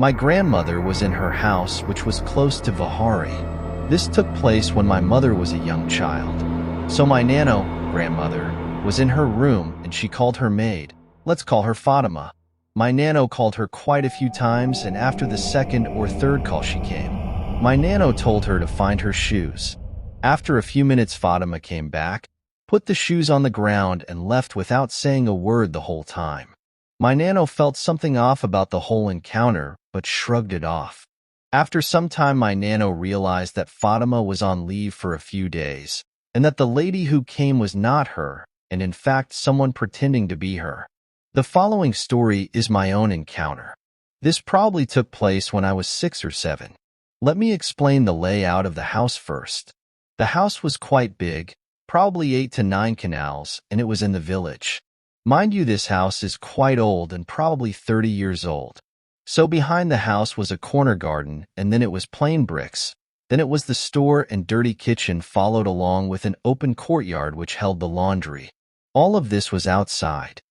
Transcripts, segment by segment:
My grandmother was in her house, which was close to Vihari. This took place when my mother was a young child. So my grandmother, was in her room and she called her maid. Let's call her Fatima. My nano called her quite a few times, and after the second or third call she came. My nano told her to find her shoes. After a few minutes, Fatima came back, put the shoes on the ground, and left without saying a word the whole time. My nano felt something off about the whole encounter, but shrugged it off. After some time, my nano realized that Fatima was on leave for a few days, and that the lady who came was not her, and in fact someone pretending to be her. The following story is my own encounter. This probably took place when I was 6 or 7. Let me explain the layout of the house first. The house was quite big, probably 8 to 9 canals, and it was in the village. Mind you, this house is quite old and probably 30 years old. So behind the house was a corner garden, and then it was plain bricks. Then it was the store and dirty kitchen, followed along with an open courtyard which held the laundry. All of this was outside.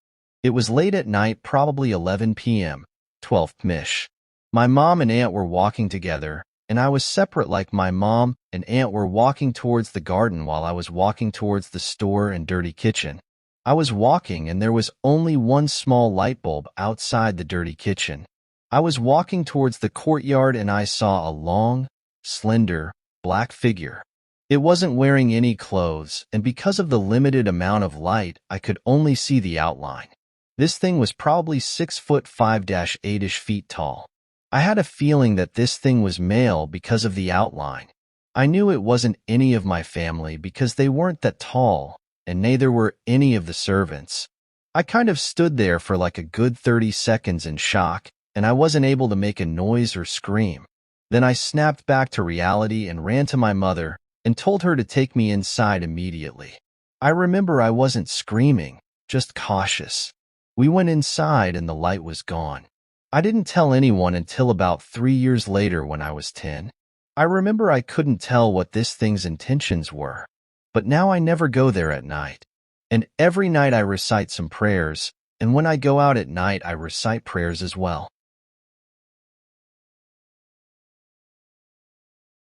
It was late at night, probably 11 p.m., 12 mish. My mom and aunt were walking together, and I was separate, like my mom and aunt were walking towards the garden while I was walking towards the store and dirty kitchen. I was walking and there was only one small light bulb outside the dirty kitchen. I was walking towards the courtyard and I saw a long, slender, black figure. It wasn't wearing any clothes, and because of the limited amount of light, I could only see the outline. This thing was probably 6'5"-8" feet tall. I had a feeling that this thing was male because of the outline. I knew it wasn't any of my family because they weren't that tall, and neither were any of the servants. I kind of stood there for like a good 30 seconds in shock, and I wasn't able to make a noise or scream. Then I snapped back to reality and ran to my mother and told her to take me inside immediately. I remember I wasn't screaming, just cautious. We went inside and the light was gone. I didn't tell anyone until about 3 years later when I was 10. I remember I couldn't tell what this thing's intentions were. But now I never go there at night. And every night I recite some prayers, and when I go out at night I recite prayers as well.